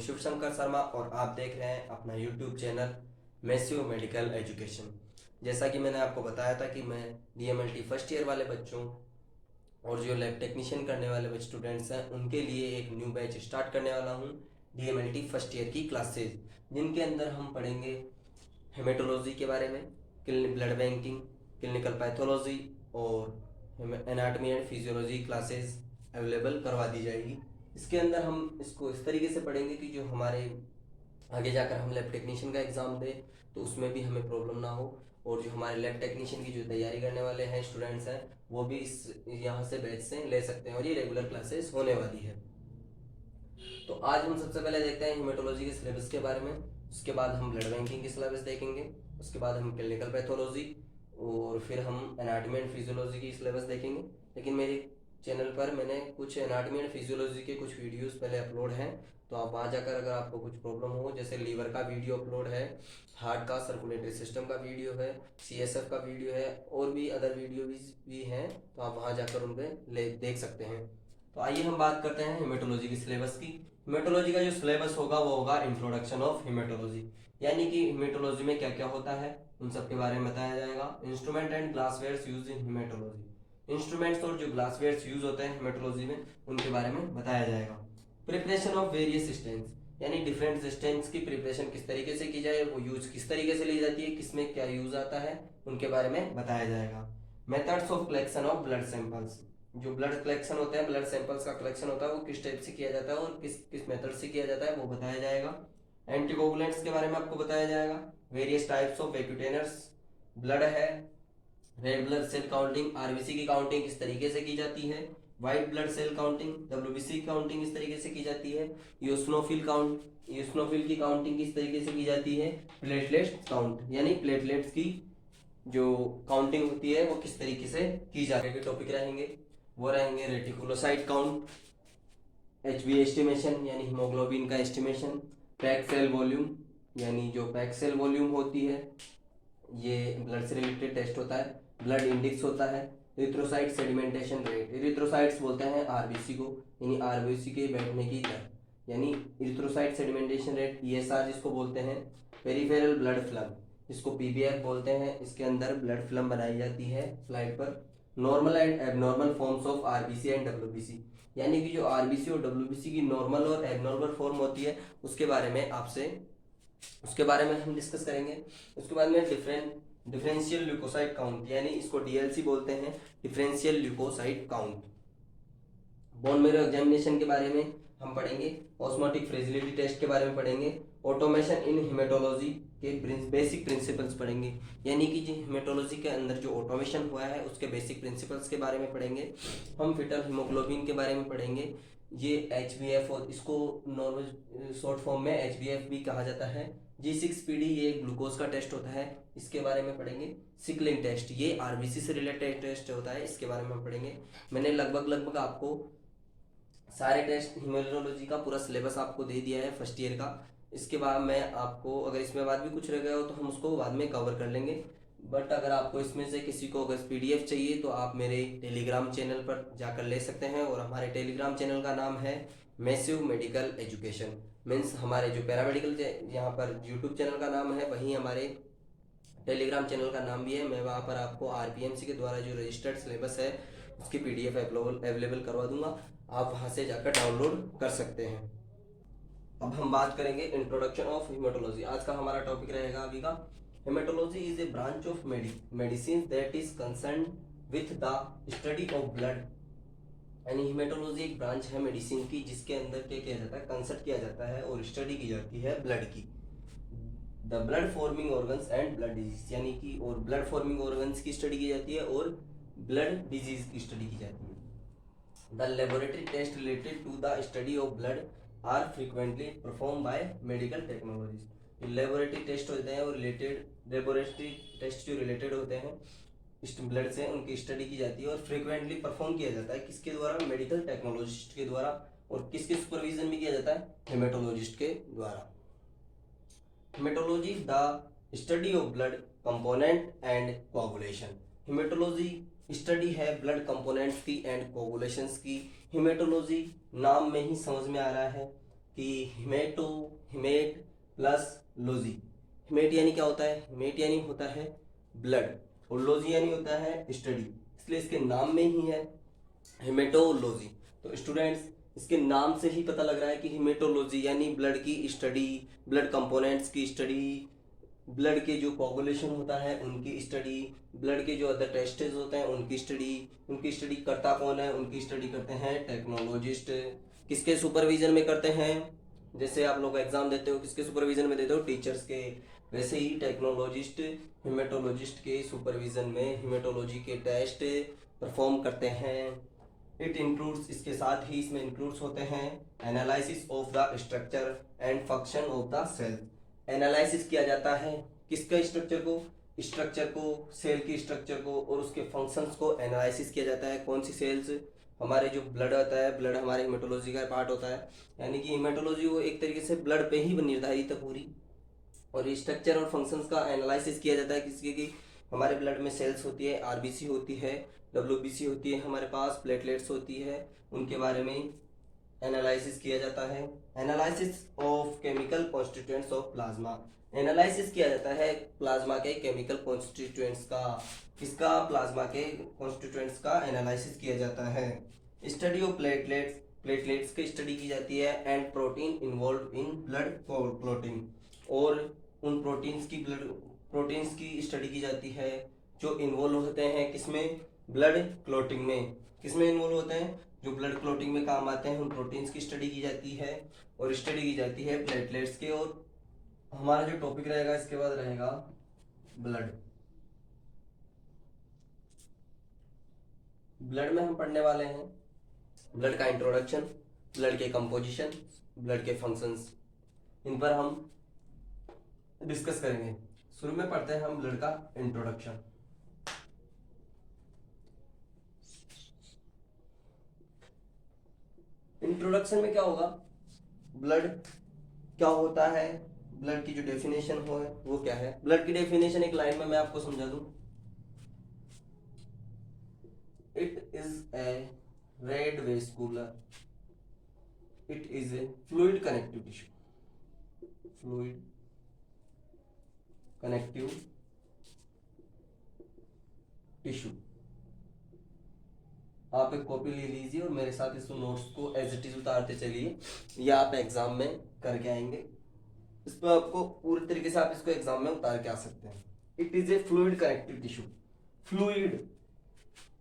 शिव शंकर शर्मा और आप देख रहे हैं अपना यूट्यूब चैनल मैस्यू मेडिकल एजुकेशन। जैसा कि मैंने आपको बताया था कि मैं डीएमएलटी फर्स्ट ईयर वाले बच्चों और जो लैब टेक्नीशियन करने वाले स्टूडेंट्स हैं उनके लिए एक न्यू बैच स्टार्ट करने वाला हूँ, डीएमएलटी फर्स्ट ईयर की क्लासेज, जिनके अंदर हम पढ़ेंगे हेमेटोलॉजी के बारे में, ब्लड बैंकिंग, क्लिनिकल पैथोलॉजी और anatomy and physiology classes available करवा दी जाएगी। इसके अंदर हम इसको इस तरीके से पढ़ेंगे कि जो हमारे आगे जाकर हम लैब टेक्नीशियन का एग्ज़ाम दें तो उसमें भी हमें प्रॉब्लम ना हो, और जो हमारे लैब टेक्नीशियन की जो तैयारी करने वाले हैं स्टूडेंट्स हैं वो भी इस यहाँ से बैच से ले सकते हैं, और ये रेगुलर क्लासेस होने वाली है। तो आज हम सबसे पहले देखते हैं हेमेटोलॉजी के सिलेबस के बारे में, उसके बाद हम ब्लड बैंकिंग की सिलेबस देखेंगे, उसके बाद हम क्लिनिकल पैथोलॉजी और फिर हम एनाटॉमी एंड फिजियोलॉजी की सिलेबस देखेंगे। लेकिन मेरे चैनल पर मैंने कुछ एनाटॉमी एंड फिजियोलॉजी के कुछ वीडियोस पहले अपलोड हैं, तो आप वहाँ जाकर अगर आपको कुछ प्रॉब्लम हो, जैसे लीवर का वीडियो अपलोड है, हार्ट का सर्कुलेटरी सिस्टम का वीडियो है, सीएसएफ का वीडियो है, और भी अदर वीडियो भी हैं, तो आप वहाँ जाकर उन पर देख सकते हैं। तो आइए हम बात करते हैं हेमेटोलॉजी की सिलेबस की। हेमेटोलॉजी का जो सिलेबस होगा वो होगा इंट्रोडक्शन ऑफ हेमेटोलॉजी, यानी कि हेमेटोलॉजी में क्या क्या होता है उन सब के बारे में बताया जाएगा। Instrument and glasswares use in haematology, instruments और जो ग्लासवेयर्स यूज होते हैं हेमेटोलॉजी में उनके बारे में बताया जाएगा। प्रिपरेशन ऑफ वेरियस स्टेंट्स, यानी डिफरेंट स्टेंट्स की प्रिपरेशन किस तरीके से की जाए, वो यूज किस तरीके से ली जाती है, किसमें क्या यूज आता है, उनके बारे में बताया जाएगा। Methods of collection of blood samples, जो ब्लड कलेक्शन होता है, ब्लड सैंपल्स का कलेक्शन होता है वो किस टाइप से किया जाता है और किस किस मेथड से किया जाता है वो बताया जाएगा। एंटीकोगुलेंट्स के बारे में आपको बताया जाएगा। Various types of vacutainers, blood है, red blood cell counting, RBC की काउंटिंग किस तरीके से की जाती है, white blood cell counting, WBC की काउंटिंग इस तरीके से की जाती है, यूस्नोफिल की काउंटिंग किस तरीके से की जाती है, प्लेटलेट काउंट यानी प्लेटलेट्स की जो काउंटिंग होती है वो किस तरीके से की जाती है। टॉपिक रहेंगे वो रहेंगे रेटिकुलोसाइट काउंट, एचबी एस्टिमेशन यानी हीमोग्लोबिन का एस्टिमेशन, पैक सेल वॉल्यूम यानी जो पैक सेल वॉल्यूम होती है ये ब्लड से रिलेटेड टेस्ट होता है, ब्लड इंडेक्स होता है, इरिथ्रोसाइट सेडिमेंटेशन रेट, इरिथ्रोसाइट्स बोलते हैं आरबीसी को, यानी आरबीसी के बैठने की दर, यानी इरिथ्रोसाइट सेडिमेंटेशन रेट, ईएसआर जिसको बोलते हैं, पेरिफेरल ब्लड फिल्म जिसको पीबीएफ बोलते हैं, इसके अंदर ब्लड फिल्म बनाई जाती है स्लाइड पर। Normal and abnormal forms of RBC and WBC, यानी कि जो आरबीसी और डब्ल्यूबीसी की नॉर्मल और एबनॉर्मल फॉर्म होती है उसके बारे में हम डिस्कस करेंगे। उसके बाद में डिफरेंशियल ल्यूकोसाइट काउंट, यानी इसको डीएलसी बोलते हैं, differential leukocyte count. Bone marrow examination के बारे में हम पढ़ेंगे, ऑस्मोटिक फ्रेजिलिटी टेस्ट के बारे में पढ़ेंगे, ऑटोमेशन इन हेमेटोलॉजी के बेसिक प्रिंसिपल्स पढ़ेंगे, यानी कि जो हेमेटोलॉजी के अंदर जो ऑटोमेशन हुआ है उसके बेसिक प्रिंसिपल्स के बारे में पढ़ेंगे। हम फीटल हीमोग्लोबिन के बारे में पढ़ेंगे, ये एचबीएफ और इसको नॉर्मल शॉर्ट फॉर्म में एचबीएफ भी कहा जाता है। G6PD ये ग्लूकोज का टेस्ट होता है, इसके बारे में पढ़ेंगे। सिकलिंग टेस्ट ये आरबीसी से रिलेटेड टेस्ट होता है, इसके बारे में हम पढ़ेंगे। मैंने लगभग आपको सारे टेस्ट हीमोलॉजी का पूरा सिलेबस आपको दे दिया है फर्स्ट ईयर का। इसके बाद मैं आपको अगर इसमें बाद भी कुछ रह गया हो तो हम उसको बाद में कवर कर लेंगे, बट अगर आपको इसमें से किसी को अगर पीडीएफ चाहिए तो आप मेरे टेलीग्राम चैनल पर जाकर ले सकते हैं, और हमारे टेलीग्राम चैनल का नाम है मैस्यू मेडिकल एजुकेशन, मीन्स हमारे जो पैरामेडिकल यहाँ पर यूट्यूब चैनल का नाम है वहीं हमारे टेलीग्राम चैनल का नाम भी है। मैं वहाँ पर आपको आरपीएमसी के द्वारा जो रजिस्टर्ड सिलेबस है उसकी पीडीएफ अवेलेबल करवा दूंगा, आप वहाँ से जाकर डाउनलोड कर सकते हैं। अब हम बात करेंगे इंट्रोडक्शन ऑफ हेमेटोलॉजी। आज का हमारा टॉपिक रहेगा अभी का, haematology is a branch of medicine that is concern with the study of blood, यानी हेमेटोलॉजी एक ब्रांच है मेडिसिन की जिसके अंदर क्या किया जाता है, कंसल्ट किया जाता है और स्टडी की जाती है ब्लड की। The blood forming organs and blood disease, यानी कि और ब्लड फॉर्मिंग ऑर्गन्स की स्टडी की जाती है और ब्लड डिजीज की स्टडी की जाती है। The laboratory test related to the study of blood are frequently perform by medical technologies. Laboratory test होते हैं और लेबोरेटरी टेस्ट जो रिलेटेड होते हैं ब्लड से उनकी स्टडी की जाती है और फ्रीक्वेंटली परफॉर्म किया जाता है किसके द्वारा, मेडिकल टेक्नोलॉजिस्ट के द्वारा, और किसके सुपरविजन में किया जाता है, हेमेटोलॉजिस्ट के द्वारा। Haematology the study of blood component and coagulation, haematology study है ब्लड कंपोनेंट्स की एंड कोगुलेशंस की। हेमेटोलॉजी नाम में ही समझ में आ रहा है कि हिमेट प्लस लॉजी। हिमेट यानी क्या होता है? हिमेट यानी होता है ब्लड, और लॉजी यानी होता है स्टडी, इसलिए इसके नाम में ही है हिमेटोलॉजी। तो स्टूडेंट्स, इसके नाम से ही पता लग रहा है कि हिमेटोलॉजी यानी ब्लड की स्टडी, ब्लड कंपोनेंट्स की स्टडी, ब्लड के जो कोगुलेशन होता है उनकी स्टडी, ब्लड के जो अदर टेस्टेज होते हैं उनकी स्टडी। उनकी स्टडी करता कौन है? उनकी स्टडी करते हैं टेक्नोलॉजिस्ट। किसके सुपरविजन में करते हैं? जैसे आप लोग एग्जाम देते हो, किसके सुपरविजन में देते हो? टीचर्स के। वैसे ही टेक्नोलॉजिस्ट हिमेटोलॉजिस्ट के सुपरविजन में हिमेटोलॉजी के टेस्ट परफॉर्म करते हैं। इट इंक्लूड्स, इसके साथ ही इसमें इंक्लूड्स होते हैं analysis of the structure and function of the cell. Analysis किया जाता है किसका? स्ट्रक्चर को, स्ट्रक्चर को, सेल की स्ट्रक्चर को, और उसके फंक्शंस को एनालिसिस किया जाता है। कौन सी सेल्स? हमारे जो ब्लड होता है, ब्लड हमारे हिमेटोलॉजी का पार्ट होता है, यानी कि हिमेटोलॉजी वो एक तरीके से ब्लड पे ही निर्धारित है पूरी। और स्ट्रक्चर और फंक्शंस का एनालिसिस किया जाता है किसके की? हमारे ब्लड में सेल्स होती है, आरबीसी होती है, डब्ल्यूबीसी होती है, हमारे पास प्लेटलेट्स होती है, उनके बारे में एनालिसिस किया जाता है। Analysis of chemical constituents of plasma. Analysis किया जाता है प्लाज्मा के केमिकल कॉन्स्टिट्यूएंट्स का। किसका? प्लाज्मा के कॉन्स्टिट्यूएंट्स का एनालिसिस किया जाता है। स्टडी ऑफ प्लेटलेट्स, प्लेटलेट्स की स्टडी की जाती है। And protein involve in blood clotting, और उन प्रोटीन्स की स्टडी की जाती है जो इन्वॉल्व होते हैं किसमें? ब्लड क्लॉटिंग में। किसमें इन्वॉल्व होते हैं? जो ब्लड क्लॉटिंग में काम आते हैं, उन प्रोटीन्स की स्टडी की जाती है, और स्टडी की जाती है प्लेटलेट्स के। और हमारा जो टॉपिक रहेगा इसके बाद रहेगा ब्लड। ब्लड में हम पढ़ने वाले हैं ब्लड का इंट्रोडक्शन, ब्लड के कंपोजिशन, ब्लड के फंक्शंस, इन पर हम डिस्कस करेंगे। शुरू में पढ़ते हैं हम ब्लड का इंट्रोडक्शन। इंट्रोडक्शन में क्या होगा? ब्लड क्या होता है, ब्लड की जो डेफिनेशन हो है वो क्या है। ब्लड की डेफिनेशन एक लाइन में मैं आपको समझा दूं। It is a red vascular, it is a fluid connective tissue, fluid connective tissue. आप एक कॉपी ले लीजिए और मेरे साथ इस नोट्स को एज इट इज उतारते चलिए, या आप एग्जाम में करके आएंगे। इस पर आपको पूरी तरीके से आप इसको एग्जाम में उतार के आ सकते हैं। It is a fluid connective tissue. Fluid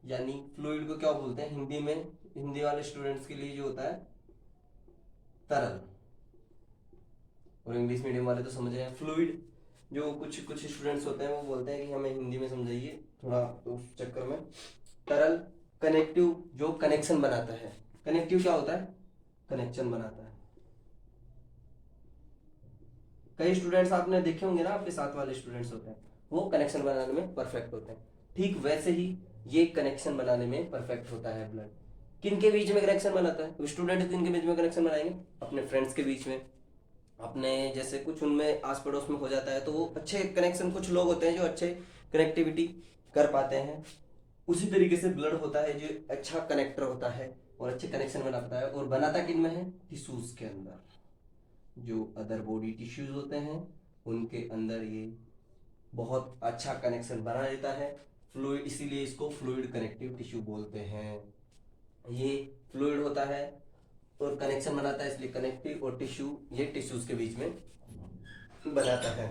यानी, फ्लूइड को क्या बोलते हैं हिंदी में? हिंदी वाले स्टूडेंट्स के लिए जो होता है तरल, और इंग्लिश मीडियम वाले तो समझ रहे हैं फ्लूइड। जो कुछ स्टूडेंट्स होते हैं वो बोलते हैं कि हमें हिंदी में समझाइए थोड़ा, तो उस चक्कर में तरल। कनेक्टिव, जो कनेक्शन बनाता है। कनेक्टिव क्या होता है? कनेक्शन बनाता है। कई स्टूडेंट्स आपने देखे होंगे ना, आपके साथ वाले स्टूडेंट्स होते हैं, वो कनेक्शन बनाने में परफेक्ट होते हैं। ठीक वैसे ही ये कनेक्शन बनाने में परफेक्ट होता है ब्लड। किन के बीच में कनेक्शन बनाता है? स्टूडेंट किन के बीच में कनेक्शन बनाएंगे? अपने फ्रेंड्स के बीच में, अपने जैसे कुछ उनमें आस पड़ोस में हो जाता है तो वो अच्छे कनेक्शन, कुछ लोग होते हैं जो अच्छे कनेक्टिविटी कर पाते हैं। उसी तरीके से ब्लड होता है जो अच्छा कनेक्टर होता है और अच्छे कनेक्शन बनाता है। और बनाता किन में है? टिश्यूज के अंदर। जो अदर बॉडी टिश्यूज होते हैं उनके अंदर ये बहुत अच्छा कनेक्शन बना देता है। फ्लूइड, इसीलिए इसको फ्लूइड कनेक्टिव टिश्यू बोलते हैं। ये फ्लूइड होता है और कनेक्शन बनाता है, इसलिए कनेक्टिव, और टिश्यू ये टिश्यूज के बीच में बनाता है।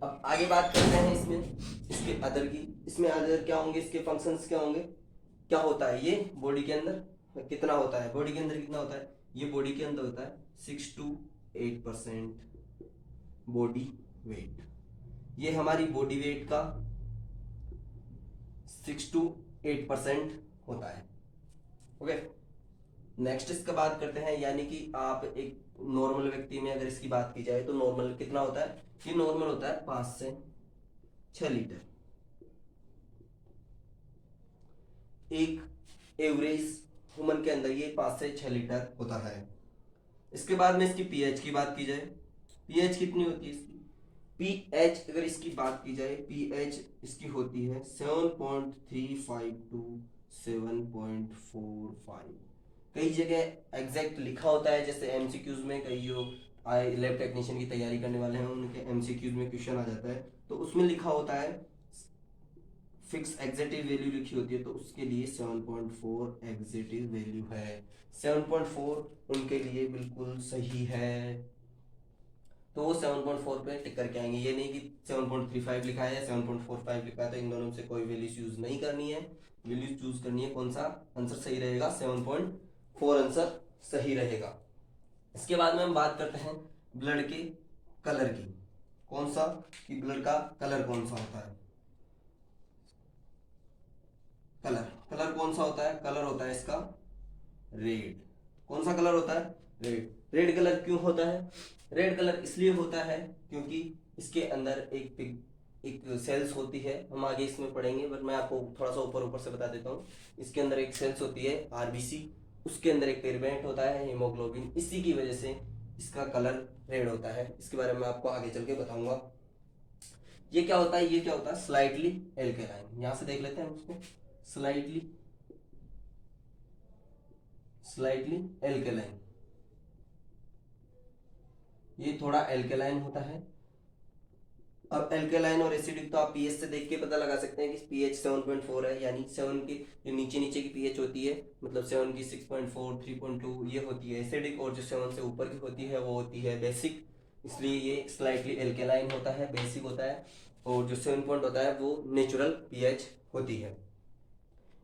अब आगे बात करते हैं इसमें इसके अदर की। इसमें अदर क्या होंगे? इसके फंक्शंस क्या होंगे? क्या होता है ये बॉडी के अंदर? कितना होता है बॉडी के अंदर? कितना होता है ये बॉडी के अंदर? होता है 6 to 8% बॉडी वेट। ये हमारी बॉडी वेट का 6 to 8% होता है। ओके, नेक्स्ट इसका बात करते हैं, यानी कि आप एक नॉर्मल व्यक्ति में अगर इसकी बात की जाए तो नॉर्मल कितना होता है? ये नॉर्मल होता है 5 से 6 लीटर। एक एवरेज ह्यूमन के अंदर ये 5 से 6 लीटर होता है। इसके बाद में इसकी पीएच की बात की जाए, पीएच कितनी होती है इसकी? पीएच अगर इसकी बात की जाए, पीएच इसकी होती है 7.35 to 7.45। कई जगह एग्जैक्ट लिखा होता है, जैसे एमसीक्यूज में कई जो लैब टेक्नीशियन की तैयारी करने वाले हैं उनके एमसीक्यूज में क्वेश्चन आ जाता है, तो उसमें लिखा होता है फिक्स एग्जैक्टिव वैल्यू लिखी होती है, तो उसके लिए 7.4 एग्जैक्टिव वैल्यू है। 7.4 उनके लिए बिल्कुल सही है, तो वो 7.4 पे टिक करके आएंगे। ये नहीं कि 7.35 लिखा है या 7.45 लिखा है तो इन दोनों में से कोई वैल्यूज यूज नहीं करनी है, वैल्यूज चूज करनी है। कौन सा आंसर सही रहेगा? 7.4 आंसर सही रहेगा। इसके बाद में हम बात करते हैं ब्लड के कलर की। कौन सा? कि ब्लड का कलर कौन सा होता है? कलर कलर कौन सा होता है? कलर होता है इसका रेड। कौन सा कलर होता है? रेड। रेड कलर क्यों होता है? रेड कलर इसलिए होता है क्योंकि इसके अंदर एक सेल्स होती है, हम आगे इसमें पढ़ेंगे, बट मैं आपको थोड़ा सा ऊपर ऊपर से बता देता हूँ। इसके अंदर एक सेल्स होती है आरबीसी, उसके अंदर एक पिगमेंट होता है हीमोग्लोबिन, इसी की वजह से इसका कलर रेड होता है। इसके बारे में आपको आगे चल के बताऊंगा। ये क्या होता है? ये क्या होता है? Slightly alkaline. यहां से देख लेते हैं उसको। स्लाइटली स्लाइटली एल्केलाइन, ये थोड़ा एल्केलाइन होता है। अब एल्केलाइन और एसिडिक तो आप पीएच से देख के पता लगा सकते हैं कि पीएच 7.4 है, यानी 7 की जो नीचे नीचे की पीएच होती है, मतलब 7 की 6.4 3.2 ये होती है एसिडिक, और जो 7 से ऊपर की होती है वो होती है बेसिक। इसलिए ये स्लाइटली एल्केलाइन होता है, बेसिक होता है, और जो 7 पॉइंट होता है वो नेचुरल पीएच होती है।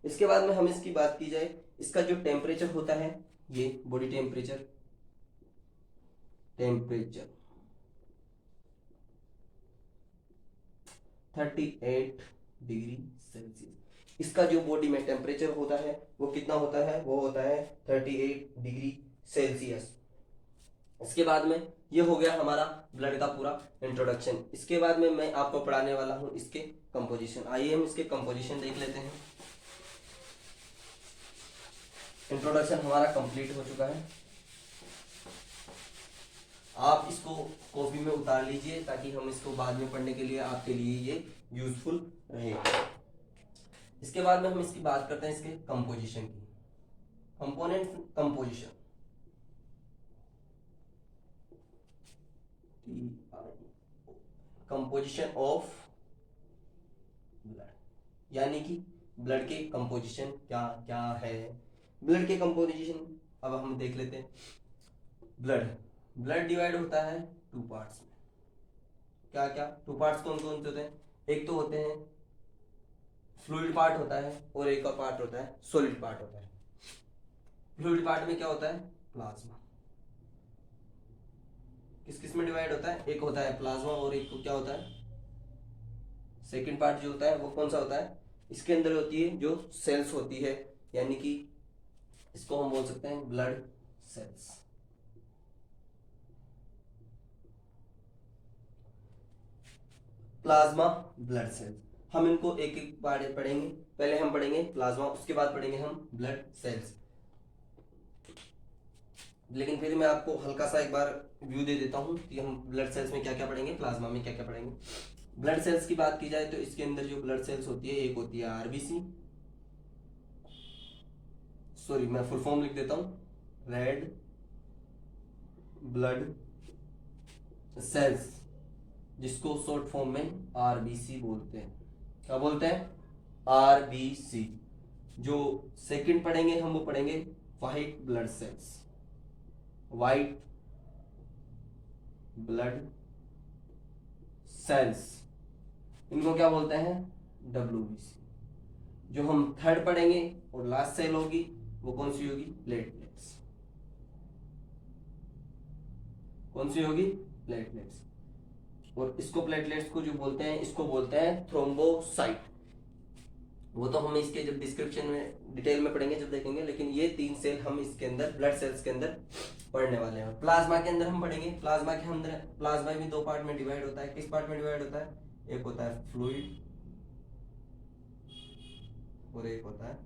इसके बाद में हम इसकी बात की जाए, इसका जो टेम्परेचर होता है, ये बॉडी टेम्परेचर 38 डिग्री सेल्सियस। इसका जो बॉडी में टेम्परेचर होता है वो कितना होता है? वो होता है 38 डिग्री सेल्सियस। इसके बाद में ये हो गया हमारा ब्लड का पूरा इंट्रोडक्शन। इसके बाद में मैं आपको पढ़ाने वाला हूँ इसके कंपोजिशन। आइए हम इसके कंपोजिशन देख लेते हैं। इंट्रोडक्शन हमारा कंप्लीट हो चुका है। आप इसको कॉपी में उतार लीजिए ताकि हम इसको बाद में पढ़ने के लिए आपके लिए ये यूजफुल रहे। इसके बाद में हम इसकी बात करते हैं इसके कंपोजिशन की। Component composition, composition of blood, यानी कि ब्लड के कंपोजिशन क्या क्या है। ब्लड के कंपोजिशन अब हम देख लेते हैं। ब्लड ब्लड डिवाइड होता है टू पार्ट्स में। क्या क्या टू पार्ट्स कौन कौन से होते हैं? एक तो होते हैं फ्लूइड पार्ट होता है, और एक और पार्ट होता है सॉलिड पार्ट होता है। फ्लूइड पार्ट में क्या होता है? प्लाज्मा। किस किस में डिवाइड होता है? एक होता है प्लाज्मा, और एक को क्या होता है? सेकंड पार्ट जो होता है वो कौन सा होता है? इसके अंदर होती है जो सेल्स होती है, यानी कि इसको हम बोल सकते हैं blood cells. Plasma, blood cells, हम इनको एक एक बार पढ़ेंगे। पहले हम पढ़ेंगे प्लाज्मा, उसके बाद पढ़ेंगे हम ब्लड सेल्स। लेकिन फिर मैं आपको हल्का सा एक बार व्यू दे देता हूं कि हम ब्लड सेल्स में क्या क्या पढ़ेंगे, प्लाज्मा में क्या क्या पढ़ेंगे। ब्लड सेल्स की बात की जाए तो इसके अंदर जो ब्लड सेल्स होती है, एक होती है आरबीसी, सॉरी मैं फुल फॉर्म लिख देता हूं, रेड ब्लड सेल्स, जिसको शॉर्ट फॉर्म में आरबीसी बोलते हैं। क्या बोलते हैं? आरबीसी। जो सेकंड पढ़ेंगे हम वो पढ़ेंगे white blood cells, white blood cells, इनको क्या बोलते हैं? डब्ल्यूबीसी। जो हम थर्ड पढ़ेंगे और लास्ट सेल होगी वो कौन सी होगी? प्लेटलेट्स। कौन सी होगी? प्लेटलेट्स। और इसको प्लेटलेट्स को जो बोलते हैं, इसको बोलते हैं थ्रोम्बोसाइट। वो तो हम इसके जब डिस्क्रिप्शन में डिटेल में पढ़ेंगे जब देखेंगे, लेकिन ये 3 सेल हम इसके अंदर ब्लड सेल्स के अंदर पढ़ने वाले हैं। प्लाज्मा के अंदर हम पढ़ेंगे, प्लाज्मा के अंदर प्लाज्मा भी 2 पार्ट में डिवाइड होता है। किस पार्ट में डिवाइड होता है? एक होता है फ्लूइड और एक होता है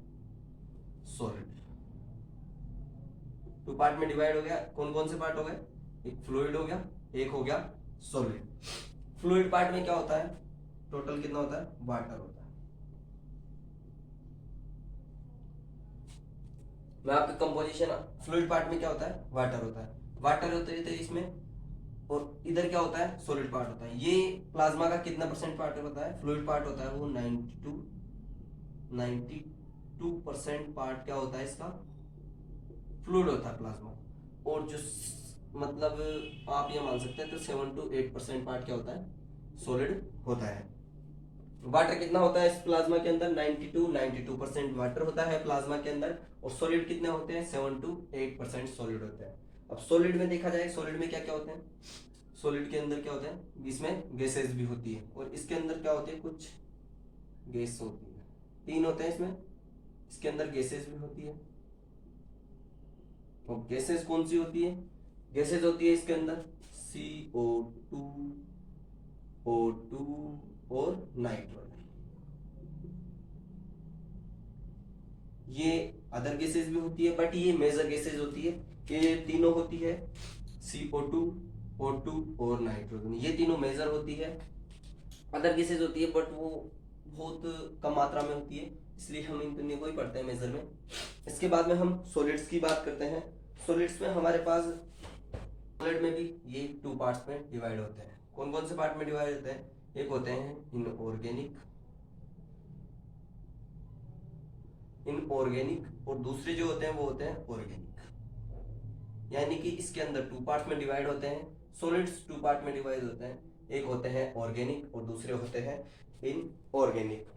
सॉलिड। 2 पार्ट में डिवाइड हो गया। कौन कौन से पार्ट हो गए? एक फ्लूइड हो गया, एक हो गया सॉलिड। फ्लूइड पार्ट में क्या होता है? टोटल कितना होता है? वाटर होता है। मैं आपके कंपोजिशन, फ्लूइड पार्ट में क्या होता है, वाटर होता है, वाटर होते हैं इसमें, और इधर क्या होता है, सॉलिड पार्ट होता है। ये प्लाज्मा का कितना परसेंट पार्ट होता है, फ्लूइड पार्ट होता है वो 92% पार्ट क्या होता है इसका, फ्लूइड होता है प्लाज्मा। और जो मतलब आप ये मान सकते हैं तो 7 to 8% पार्ट क्या होता है, सॉलिड होता है। वाटर कितना होता है इस प्लाज्मा के अंदर, 92% वाटर होता है प्लाज्मा के अंदर, और सॉलिड कितने होते हैं, 7 to 8% सॉलिड होते हैं। अब सॉलिड में देखा जाए, सॉलिड में क्या क्या होते हैं, सॉलिड के अंदर क्या होता है, इसमें गैसेस भी होती है, और इसके अंदर क्या होती है, कुछ गैस होती है, 3 होते हैं इसमें, इसके अंदर गैसेस भी होती है। और गैसेस कौन सी होती है, गैसेस होती है इसके अंदर CO2, O2 और नाइट्रोजन। ये अदर गैसेस भी होती है, बट ये मेजर गैसेस होती है, ये तीनों होती है, CO2, O2 और नाइट्रोजन, ये तीनों मेजर होती है। अदर गैसेस होती है बट वो बहुत कम मात्रा में होती है, इसलिए हम इन तीनों को ही पढ़ते हैं मेजर में। इसके बाद में हम सॉलिड्स की बात करते हैं। सॉलिड्स में हमारे पास, सॉलिड में भी ये 2 पार्ट्स में डिवाइड होते हैं। कौन कौन से पार्ट में डिवाइड होते हैं, एक होते हैं इनऑर्गेनिक और दूसरे जो होते हैं वो होते हैं ऑर्गेनिक। यानी कि इसके अंदर 2 पार्ट्स में डिवाइड होते हैं, सॉलिड्स 2 पार्ट में डिवाइड होते हैं, एक होते हैं ऑर्गेनिक और दूसरे होते हैं इनऑर्गेनिक।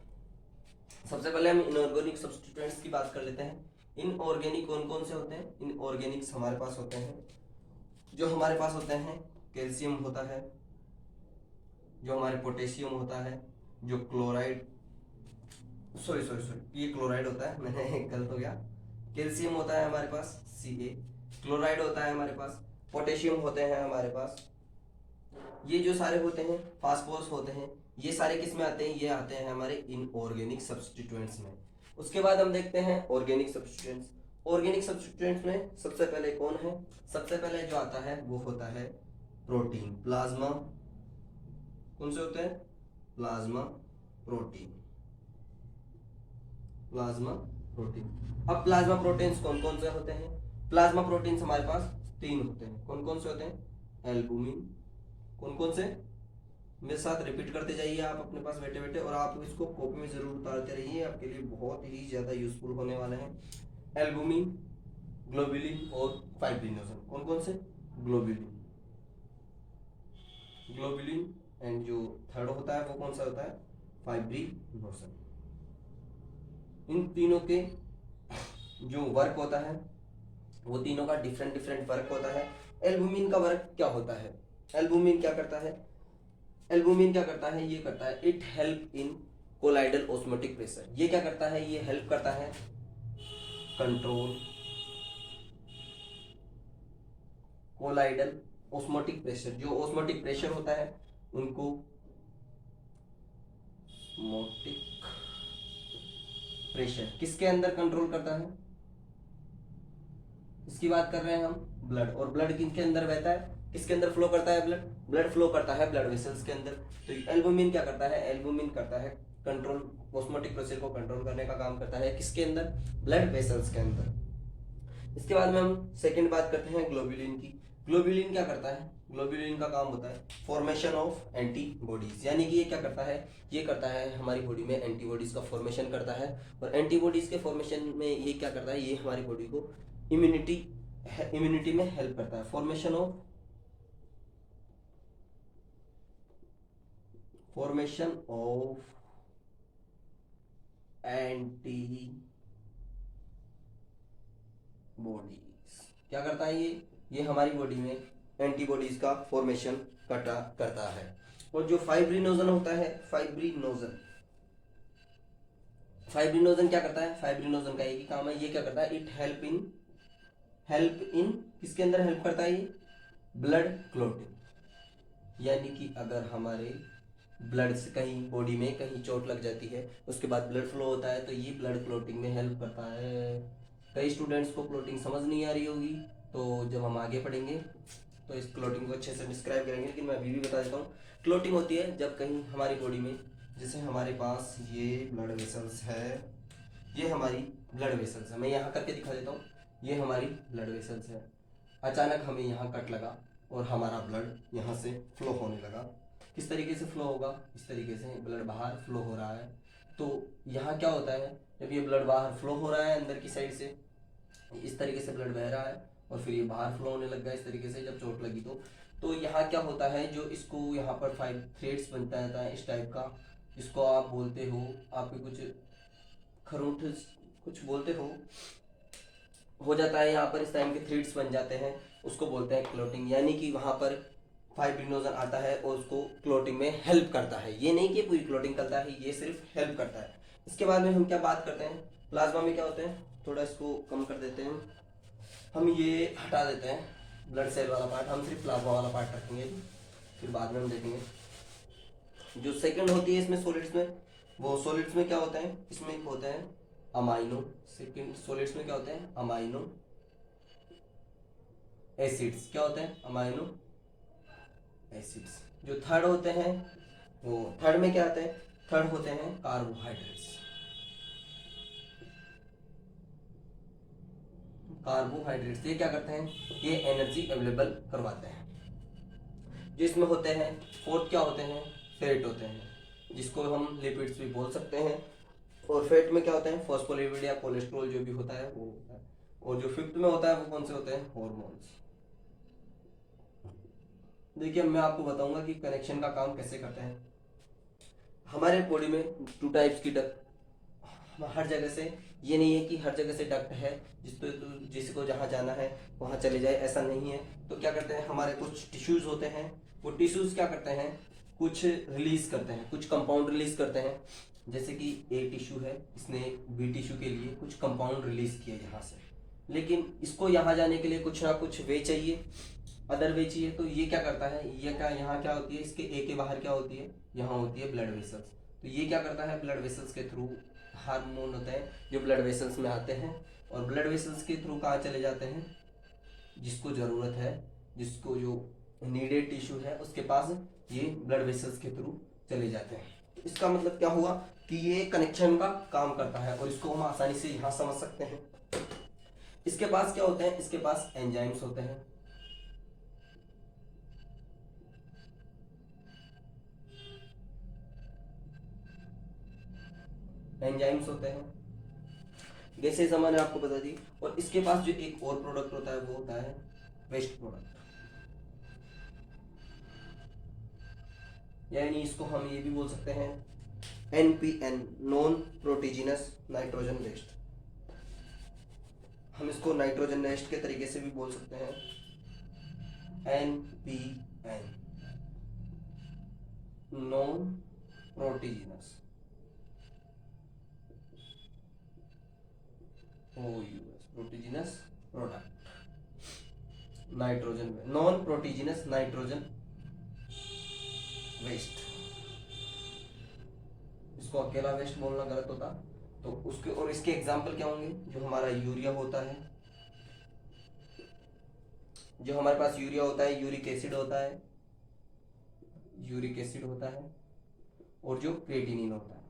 सबसे पहले हम इनऑर्गेनिक सब्सटीट्यूएंट्स की बात कर लेते हैं। इनऑर्गेनिक कौन कौन से होते हैं, इनऑर्गेनिक्स हमारे पास होते हैं, जो हमारे पास होते हैं कैल्शियम होता है, जो हमारे पोटेशियम होता है, जो क्लोराइड, सॉरी ये क्लोराइड होता है, मैंने गलत हो गया, कैल्शियम होता है हमारे पास Ca, क्लोराइड होता है हमारे पास, पोटेशियम होते हैं हमारे पास, ये जो सारे होते हैं फास्फोरस होते हैं, ये सारे किस में आते हैं, ये आते हैं हमारे इनऑर्गेनिक सब्सटीट्यूएंट्स में। उसके बाद हम देखते हैं ऑर्गेनिक सब्सटीट्यूएंट्स। ऑर्गेनिक सब्सटीट्यूएंट्स में सबसे पहले कौन है, सबसे पहले जो आता है वो होता है प्रोटीन, प्लाज्मा, कौन से होते हैं, प्लाज्मा प्रोटीन, प्लाज्मा प्रोटीन। अब प्लाज्मा प्रोटीन्स कौन कौन से होते हैं, प्लाज्मा प्रोटीन्स हमारे पास 3 होते हैं, कौन कौन से होते हैं, एल्बुमिन, कौन कौन से, मेरे साथ रिपीट करते जाइए आप अपने पास बैठे बैठे, और आप इसको कॉपी में जरूर उतारते रहिए, आपके लिए बहुत ही ज्यादा यूजफुल होने वाले हैं। एल्बुमिन, ग्लोबुलिन और फाइब्रिनोजन। कौन कौन से, ग्लोबुलिन, ग्लोबुलिन, एंड जो थर्ड होता है वो कौन सा होता है, फाइब्रिनोजन। इन तीनों के जो वर्क होता है वो तीनों का डिफरेंट डिफरेंट वर्क होता है। एल्बुमिन का वर्क क्या होता है, एल्बुमिन क्या करता है, एल्बुमिन क्या करता है, ये करता है it help in colloidal osmotic pressure. ये क्या करता है, ये हेल्प करता है कंट्रोल कोलाइडल ऑस्मोटिक प्रेशर, जो ऑस्मोटिक प्रेशर होता है उनको ऑस्मोटिक प्रेशर किसके अंदर कंट्रोल करता है, इसकी बात कर रहे हैं हम, ब्लड। और ब्लड किसके अंदर बहता है, किसके अंदर फ्लो करता है, ब्लड, ब्लड फ्लो करता है ब्लड वेसल्स के अंदर। तो एल्बुमिन क्या करता है, एल्बुमिन करता है कंट्रोल, ऑस्मोटिक प्रेशर को कंट्रोल करने का काम करता है किसके अंदर, ब्लड वेसल्स के अंदर। इसके बाद में हम सेकंड बात करते हैं ग्लोबुलिन की। ग्लोबुलिन क्या करता है, ग्लोबुलिन का काम होता है फॉर्मेशन ऑफ एंटीबॉडीज, यानी कि ये क्या करता है, ये करता है हमारी बॉडी में एंटीबॉडीज का फॉर्मेशन करता है। और एंटीबॉडीज के फॉर्मेशन में ये क्या करता है, ये हमारी बॉडी को इम्यूनिटी में हेल्प करता है, फॉर्मेशन ऑफ एंटीबॉडीज। क्या करता है ये हमारी बॉडी में एंटीबॉडीज का फॉर्मेशन करता है। और जो फाइब्रिनोजन होता है, फाइब्रिनोजन क्या करता है, फाइब्रिनोजन का एक ही काम है, ये क्या करता है, इट हेल्प इन किसके अंदर हेल्प करता है, ये ब्लड क्लॉटिंग। यानी कि अगर हमारे ब्लड से कहीं बॉडी में कहीं चोट लग जाती है, उसके बाद ब्लड फ्लो होता है, तो ये ब्लड क्लॉटिंग में हेल्प करता है। कई स्टूडेंट्स को क्लॉटिंग समझ नहीं आ रही होगी, तो जब हम आगे पढ़ेंगे तो इस क्लॉटिंग को अच्छे से डिस्क्राइब करेंगे, लेकिन मैं अभी भी बता देता हूँ। क्लॉटिंग होती है जब कहीं हमारी बॉडी में, जैसे हमारे पास ये ब्लड वेसल्स है, ये हमारी ब्लड वेसल्स है, मैं यहाँ करके दिखा देता हूँ। ये हमारी ब्लड वेसल्स है। अचानक हमें यहाँ कट लगा और हमारा ब्लड यहाँ से फ्लो होने लगा। किस तरीके से फ्लो होगा, इस तरीके से ब्लड बाहर फ्लो हो रहा है। तो यहाँ क्या होता है, जब ये ब्लड बाहर फ्लो हो रहा है अंदर की साइड से, इस तरीके से ब्लड बह रहा है और फिर ये बाहर फ्लो होने लग गया इस तरीके से जब चोट लगी तो यहाँ क्या होता है, जो इसको यहाँ पर 5 थ्रेड्स बनता है इस टाइप का, जिसको आप बोलते हो, आपके कुछ खरोंठ कुछ बोलते हो जाता है यहाँ पर, इस टाइम के थ्रेड्स बन जाते हैं, उसको बोलते हैं क्लोटिंग। यानी कि वहाँ पर फाइब्रिनोजन आता है और उसको क्लोटिंग में हेल्प करता है। ये नहीं कि पूरी क्लोटिंग करता है, ये सिर्फ हेल्प करता है। इसके बाद में हम क्या बात करते हैं, प्लाज्मा में क्या होते हैं, थोड़ा इसको कम कर देते हैं, हम ये हटा देते हैं ब्लड सेल वाला पार्ट, हम सिर्फ प्लाज्मा वाला पार्ट रखेंगे, फिर बाद में हम देखेंगे। जो सेकंड होती है इसमें सॉलिड्स में, वो सॉलिड्स में क्या होता है, इसमें होता है अमाइनो, सेकंड सॉलिड्स में क्या होते हैं, अमाइनो एसिड्स। क्या होते हैं, अमाइनो एसिड्स। जो थर्ड होते हैं, वो थर्ड में क्या आते हैं, थर्ड होते हैं कार्बोहाइड्रेट्स। कार्बोहाइड्रेट्स ये क्या करते हैं, ये एनर्जी अवेलेबल करवाते हैं। जिसमें होते हैं फोर्थ क्या होते हैं, फैट होते हैं, जिसको हम लिपिड्स भी बोल सकते हैं। और फैट में क्या होते हैं, फॉस्फोलिपिड या कोलेस्ट्रॉल जो भी होता है वो होता है। और जो फिफ्थ में होता है वो कौन से होते हैं, हॉर्मोन्स। देखिए मैं आपको बताऊंगा कि कनेक्शन का काम कैसे करते हैं। हमारे बॉडी में 2 टाइप्स की डक्ट, हर जगह से, ये नहीं है कि हर जगह से डक्ट है जिसको जहाँ जाना है वहाँ चले जाए, ऐसा नहीं है। तो क्या करते हैं, हमारे कुछ टिश्यूज होते हैं, वो टिश्यूज क्या करते हैं, कुछ रिलीज करते हैं, कुछ कंपाउंड रिलीज करते हैं। जैसे कि ए टिश्यू है, इसने बी टिश्यू के लिए कुछ कंपाउंड रिलीज किया यहाँ से, लेकिन इसको यहाँ जाने के लिए कुछ ना कुछ वे चाहिए, अदर वे चाहिए। तो ये क्या करता है, ये क्या यहाँ क्या होती है, इसके ए के बाहर क्या होती है, यहाँ होती है ब्लड वेसल्स। तो ये क्या करता है, ब्लड वेसल्स के थ्रू हार्मोन होते हैं जो ब्लड वेसल्स में आते हैं, और ब्लड वेसल्स के थ्रू कहाँ चले जाते हैं, जिसको ज़रूरत है, जिसको जो नीडेड टिश्यू है उसके पास ये ब्लड वेसल्स के थ्रू चले जाते हैं। इसका मतलब क्या हुआ कि ये कनेक्शन का काम करता है, और इसको हम आसानी से यहाँ समझ सकते हैं। इसके पास क्या होते हैं, इसके पास एंजाइम्स होते हैं। एंजाइम्स होते हैं, गैसेज मैंने आपको बता दी। और इसके पास जो एक और प्रोडक्ट होता है वो होता है वेस्ट प्रोडक्ट, यानी इसको हम ये भी बोल सकते हैं NPN, non proteinous nitrogen waste. हम इसको नाइट्रोजन वेस्ट के तरीके से भी बोल सकते हैं, NPN, non proteinous, proteinous product, nitrogen, non proteinous nitrogen waste. इसको अकेला वेस्ट बोलना गलत होता। तो उसके और इसके एग्जाम्पल क्या होंगे, जो हमारा यूरिया होता है, जो हमारे पास यूरिया होता है, यूरिक एसिड होता है, यूरिक एसिड होता है, और जो क्रिएटिनिन होता है।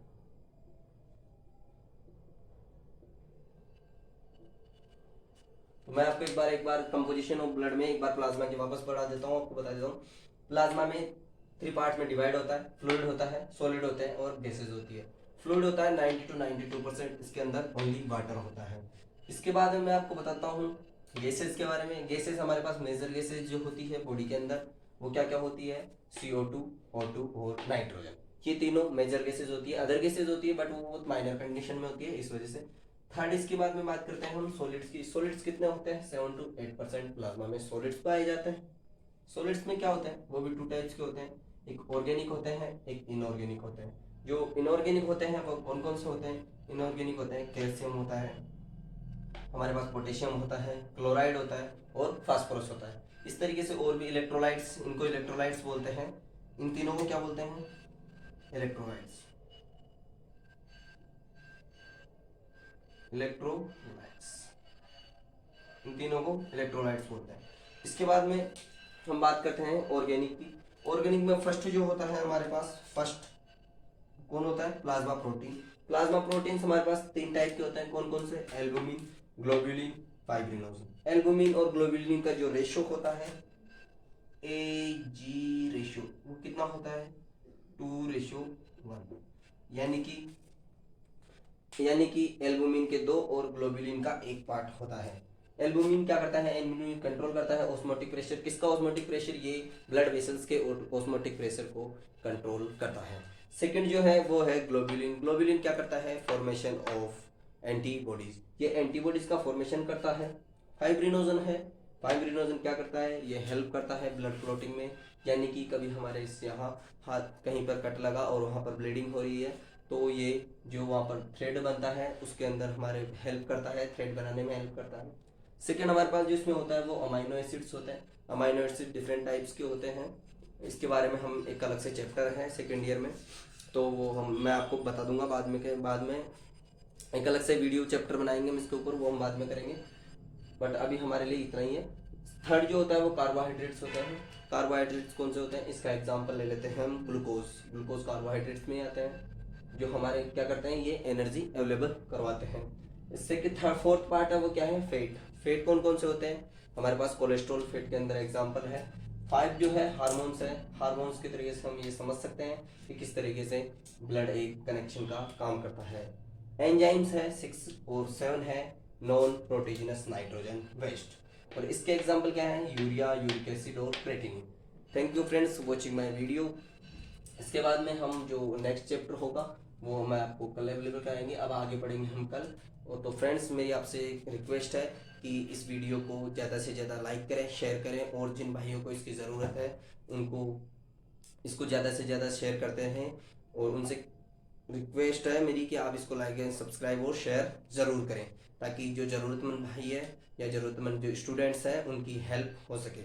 तो मैं आपको एक बार कंपोजिशन ऑफ ब्लड में एक बार प्लाज्मा की वापस बढ़ा देता हूँ, आपको बता देता हूँ। प्लाज्मा में 3 पार्ट में डिवाइड होता है, फ्लूइड होता है, सॉलिड होते हैं, और गैसेज होती है। फ्लूइड होता है 90 to 92%, इसके अंदर ओनली वाटर होता है। इसके बाद में मैं आपको बताता हूँ गैसेज के बारे में। गैसेज हमारे पास मेजर गैसेज जो होती है बॉडी के अंदर, वो क्या क्या होती है, CO2, O2 और नाइट्रोजन। ये तीनों मेजर गैसेज होती है। अदर गैसेज होती है बट वो बहुत माइनर कंडीशन में होती है, इस वजह से। थर्ड, इसके बाद में बात करते हैं हम सॉलिड्स की। सॉलिड्स कितने होते हैं, 7 to 8% प्लाज्मा में सॉलिड्स पाए जाते हैं। सॉलिड्स में क्या होते हैं, वो भी 2 टाइप्स के होते हैं, एक ऑर्गेनिक होते हैं, एक इनऑर्गेनिक होते हैं। जो इनऑर्गेनिक होते हैं वो कौन कौन से होते हैं, इनऑर्गेनिक होते हैं, कैल्शियम होता है हमारे पास, पोटेशियम होता है, क्लोराइड होता है, और फास्फोरस होता है। इस तरीके से और भी इलेक्ट्रोलाइट्स, इनको इलेक्ट्रोलाइट्स बोलते हैं। इन तीनों को क्या बोलते हैं, इलेक्ट्रोलाइट्स, इलेक्ट्रोलाइट्स, इन तीनों को इलेक्ट्रोलाइट्स बोलते हैं। इसके बाद में हम बात करते हैं ऑर्गेनिक की। ऑर्गेनिक में फर्स्ट जो होता है हमारे पास, फर्स्ट कौन होता है, प्लाज्मा प्रोटीन। प्लाज्मा प्रोटीन हमारे पास 3 टाइप के होते हैं, कौन कौन से, एल्बुमिन, ग्लोब्यूलिन फाइब्रिनोजन। एल्बुमिन और ग्लोबुलिन का जो रेशो होता है AG रेशो, वो कितना होता है 2:1, यानी कि एल्बुमिन के 2 और ग्लोबुलिन का 1 पार्ट होता है। एल्बुमिन क्या करता है, एल्बुमिन कंट्रोल करता है ऑस्मोटिक प्रेशर। किसका ऑस्मोटिक प्रेशर, ये ब्लड वेसल्स के ऑस्मोटिक प्रेशर को कंट्रोल करता है। सेकंड जो है वो है ग्लोबुलिन। ग्लोबुलिन क्या करता है, फॉर्मेशन ऑफ एंटीबॉडीज, ये एंटीबॉडीज का फॉर्मेशन करता है। फाइब्रिनोजन है, फाइब्रिनोजन क्या करता है, ये हेल्प करता है ब्लड क्लॉटिंग में, यानी कि कभी हमारे यहाँ हाथ कहीं पर कट लगा और वहाँ पर ब्लीडिंग हो रही है, तो ये जो वहाँ पर थ्रेड बनता है उसके अंदर हमारे हेल्प करता है, थ्रेड बनाने में हेल्प करता है। सेकेंड हमारे पास जो इसमें होता है वो अमाइनो एसिड्स होते हैं। अमाइनो एसिड डिफरेंट टाइप्स के होते हैं, इसके बारे में हम एक अलग से चैप्टर है सेकेंड ईयर में, तो वो मैं आपको बता दूंगा बाद में एक अलग से वीडियो चैप्टर बनाएंगे हम इसके ऊपर, वो हम बाद में करेंगे, बट अभी हमारे लिए इतना ही है। थर्ड जो होता है वो कार्बोहाइड्रेट्स होते हैं। कार्बोहाइड्रेट्स कौन से होते हैं, इसका एग्जांपल ले लेते हैं हम, ग्लूकोज। ग्लूकोज कार्बोहाइड्रेट्स में आते हैं, जो हमारे क्या करते हैं, ये एनर्जी अवेलेबल करवाते हैं। इससे कि थर्ड फोर्थ पार्ट है वो क्या है, फैट। फैट कौन कौन से होते हैं, हमारे पास कोलेस्ट्रॉल फैट के अंदर एग्जाम्पल है। 5 जो है हार्मोन्स है, हार्मोन्स के तरीके से हम ये समझ सकते हैं कि किस तरीके से ब्लड एक कनेक्शन का काम करता है। एंजाइम्स है 6 और 7 है नॉन प्रोटीजिनस नाइट्रोजन वेस्ट, और इसके एग्जाम्पल क्या है, यूरिया, यूरिक एसिड और creatinine. Thank you friends watching my video. इसके बाद में हम जो नेक्स्ट चैप्टर होगा वो मैं आपको कल अवेलेबल कराएंगे, अब आगे पढ़ेंगे हम कल। और तो फ्रेंड्स मेरी आपसे एक रिक्वेस्ट है कि इस वीडियो को ज़्यादा से ज़्यादा लाइक करें, शेयर करें, और जिन भाइयों को इसकी ज़रूरत है उनको इसको ज़्यादा से ज़्यादा शेयर करते हैं, और उनसे रिक्वेस्ट है मेरी कि आप इसको लाइक एंड सब्सक्राइब और शेयर ज़रूर करें, ताकि जो ज़रूरतमंद भाई है या ज़रूरतमंद जो स्टूडेंट्स हैं उनकी हेल्प हो सके।